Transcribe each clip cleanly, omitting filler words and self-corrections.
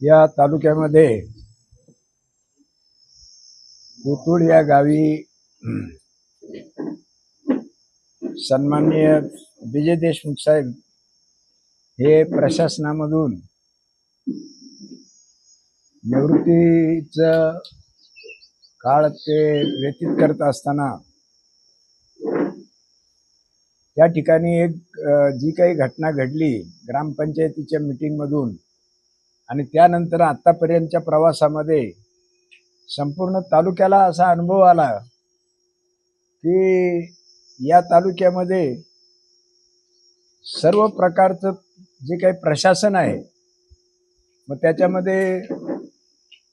या तालुक्यामध्ये कोथरूड या गावी सन्माननीय विजय देशमुख साहेब हे प्रशासनामधून निवृत्तीचं काळ ते व्यतीत करत असताना त्या ठिकाणी एक जी काही घटना घडली ग्रामपंचायतीच्या मीटिंगमधून आणि त्यानंतर आतापर्यंतच्या प्रवासामध्ये संपूर्ण तालुक्याला असा अनुभव आला की या तालुक्यामध्ये सर्व प्रकारचं जे काही प्रशासन आहे, मग त्याच्यामध्ये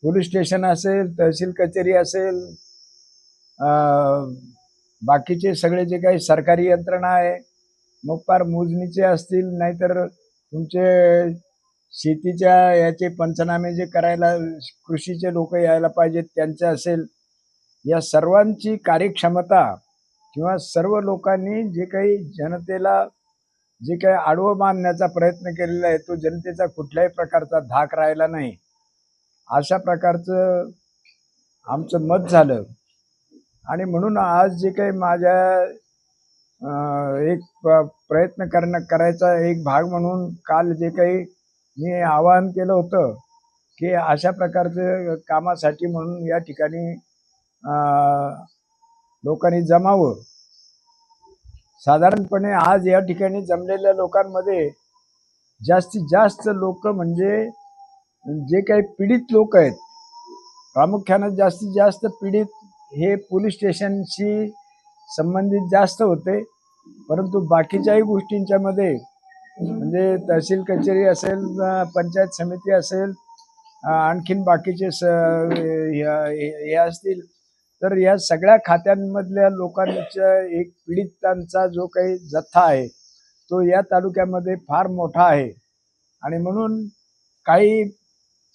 पोलीस स्टेशन असेल, तहसील कचेरी असेल, बाकीचे सगळे जे काही सरकारी यंत्रणा आहे, मग फार मोजणीचे असतील, नाहीतर तुमचे शेतीच्या याचे पंचनामे जे करायला कृषीचे लोक यायला पाहिजेत त्यांचे असेल, या सर्वांची कार्यक्षमता किंवा सर्व लोकांनी जे काही जनतेला जे काही आडवं मानण्याचा प्रयत्न केलेला आहे तो जनतेचा कुठल्याही प्रकारचा धाक राहिला नाही, अशा प्रकारचं आमचं मत झालं. आणि म्हणून आज जे काही माझ्या एक प्रयत्न करायचा एक भाग म्हणून काल जे काही मी आवाहन केलं होतं की अशा प्रकारचं कामासाठी म्हणून या ठिकाणी लोकांनी जमावं. साधारणपणे आज या ठिकाणी जमलेल्या लोकांमध्ये जास्तीत जास्त लोक म्हणजे जे काही पीडित लोक आहेत, प्रामुख्यानं जास्तीत जास्त पीडित हे पोलीस स्टेशनशी संबंधित जास्त होते, परंतु बाकीच्याही गोष्टींच्या मध्ये म्हणजे तहसील कचेरी असेल, पंचायत समिती असेल, आणखीन बाकीचे हे असतील, तर या सगळ्या खात्यांमधल्या लोकांच्या एक पीडितांचा जो काही जथ्था आहे तो या तालुक्यामध्ये फार मोठा आहे. आणि म्हणून काही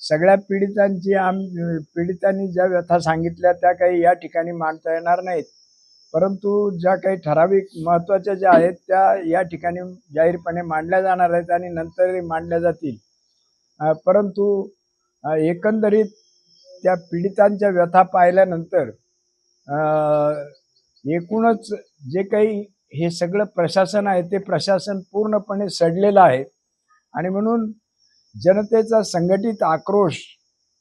सगळ्या पीडितांनी ज्या व्यथा सांगितल्या त्या काही या ठिकाणी मांडता येणार नाहीत, परंतु ज्या काही ठराविक महत्त्वाच्या ज्या आहेत त्या या ठिकाणी जाहीरपणे मांडल्या जाणार आहेत आणि नंतरही मांडल्या जातील. परंतु एकंदरीत त्या पीडितांच्या व्यथा पाहिल्यानंतर एकूणच जे काही हे सगळं प्रशासन आहे ते प्रशासन पूर्णपणे सडलेलं आहे. आणि म्हणून जनतेचा संघटित आक्रोश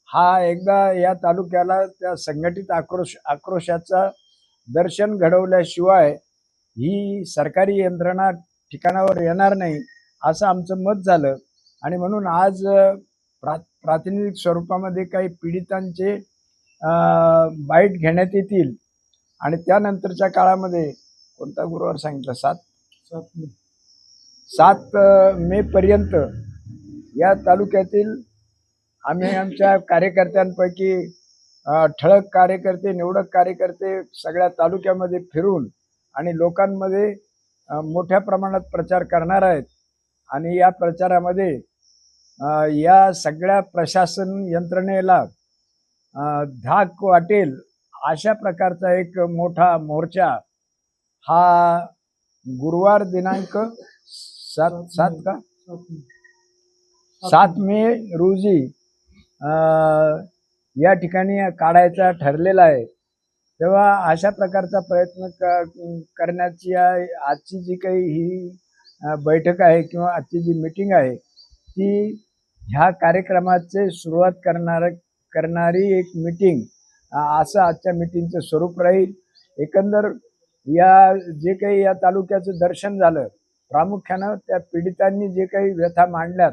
हा एकदा या तालुक्याला त्या संघटित आक्रोशाचा दर्शन घडवल्याशिवाय ही सरकारी यंत्रणा ठिकाणावर येणार नाही असं आमचं मत झालं. आणि म्हणून आज प्रातिनिधिक स्वरूपामध्ये काही पीडितांचे बाईट घेण्यात येतील आणि त्यानंतरच्या काळामध्ये कोणता गुरुवार सांगितलं 7 मे पर्यंत या तालुक्यातील आम्ही आमच्या कार्यकर्त्यांपैकी ठळक कार्यकर्ते, निवडक कार्यकर्ते सगळ्या तालुक्यामध्ये फिरून आणि लोकांमध्ये मोठ्या प्रमाणात प्रचार करणार आहेत. आणि या प्रचारामध्ये या सगळ्या प्रशासन यंत्रणेला धाक वाटेल अशा प्रकारचा एक मोठा मोर्चा हा गुरुवार दिनांक 7 मे रोजी या ठिकाणी काढायचा ठरलेला आहे. तेव्हा अशा प्रकारचा प्रयत्न करण्याची आजची जी काही ही बैठक आहे किंवा आजची जी मीटिंग आहे ती ह्या कार्यक्रमाचे सुरुवात करणारी एक मीटिंग असं आजच्या मीटिंगचं स्वरूप राहील. एकंदर या जे काही या तालुक्याचं दर्शन झालं, प्रामुख्यानं त्या पीडितांनी जे काही व्यथा मांडल्यात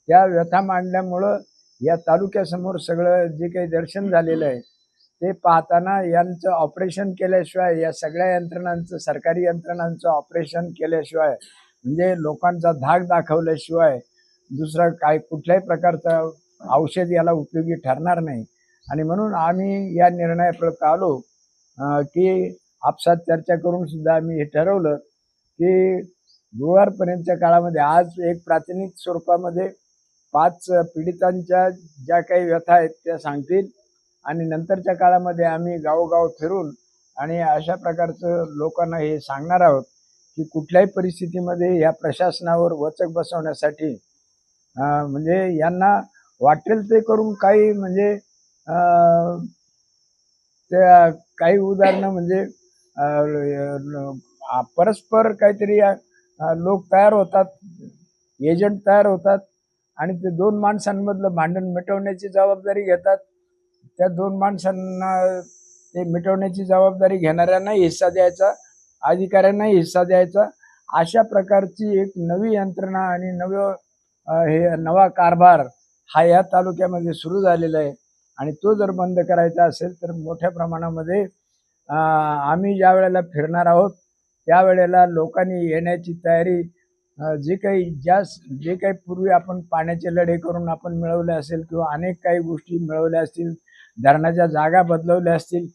त्या व्यथा मांडल्यामुळं या तालुक्यासमोर सगळं जे काही दर्शन झालेलं आहे ते पाहताना यांचं ऑपरेशन केल्याशिवाय, या सगळ्या यंत्रणांचं सरकारी यंत्रणांचं ऑपरेशन केल्याशिवाय म्हणजे लोकांचा धाक दाखवल्याशिवाय दुसरा काय कुठल्याही प्रकारचं औषध याला उपयोगी ठरणार नाही. आणि म्हणून आम्ही या निर्णयापर्यंत आलो की आपसात चर्चा करून सुद्धा आम्ही हे ठरवलं की गुरुवारपर्यंतच्या काळामध्ये आज एक प्रातिनिधिक स्वरूपामध्ये 5 पीडितांच्या ज्या काही व्यथा आहेत त्या सांगतील आणि नंतरच्या काळामध्ये आम्ही गावोगाव फिरून आणि अशा प्रकारचं लोकांना हे सांगणार आहोत की कुठल्याही परिस्थितीमध्ये या प्रशासनावर वचक बसवण्यासाठी म्हणजे यांना वाटेल ते करून काही म्हणजे त्या काही उदाहरणं म्हणजे परस्पर काहीतरी लोक तयार होतात, एजंट तयार होतात आणि ते दोन माणसांमधलं भांडण मिटवण्याची जबाबदारी घेतात. त्या दोन माणसांना ते मिटवण्याची जबाबदारी घेणाऱ्यांनाही हिस्सा द्यायचा, अधिकाऱ्यांनाही हिस्सा द्यायचा. अशा प्रकारची एक नवी यंत्रणा आणि हे नवा कारभार हा या तालुक्यामध्ये सुरू झालेला आहे आणि तो जर बंद करायचा असेल तर मोठ्या प्रमाणामध्ये आम्ही ज्या वेळेला फिरणार आहोत त्यावेळेला लोकांनी येण्याची तयारी जे काही पूर्वी आपण पाण्याचे लढे करून आपण मिळवले असेल किंवा अनेक काही गोष्टी मिळवल्या असतील, धरणाच्या जागा बदलवल्या असतील,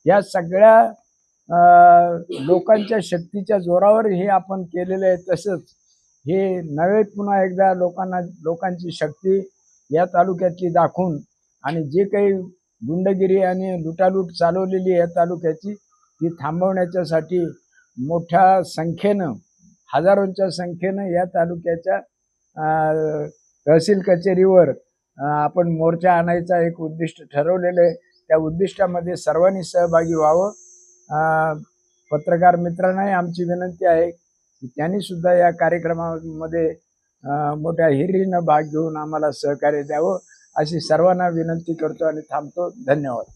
या सगळ्या लोकांच्या शक्तीच्या जोरावर हे आपण केलेलं आहे. तसंच हे नवे पुन्हा एकदा लोकांची शक्ती या तालुक्यातली दाखवून आणि जे काही गुंडगिरी आणि लुटालूट चालवलेली या तालुक्याची ती थांबवण्याच्यासाठी मोठ्या संख्येनं हजारोंच्या संख्येनं या तालुक्याच्या तहसील कचेरीवर आपण मोर्चा आणायचा एक उद्दिष्ट ठरवलेलं आहे. त्या उद्दिष्टामध्ये सर्वांनी सहभागी व्हावं. पत्रकार मित्रांनाही आमची विनंती आहे की त्यांनी सुद्धा या कार्यक्रमामध्ये मोठ्या हिरीनं भाग घेऊन आम्हाला सहकार्य द्यावं अशी सर्वांना विनंती करतो आणि थांबतो. धन्यवाद.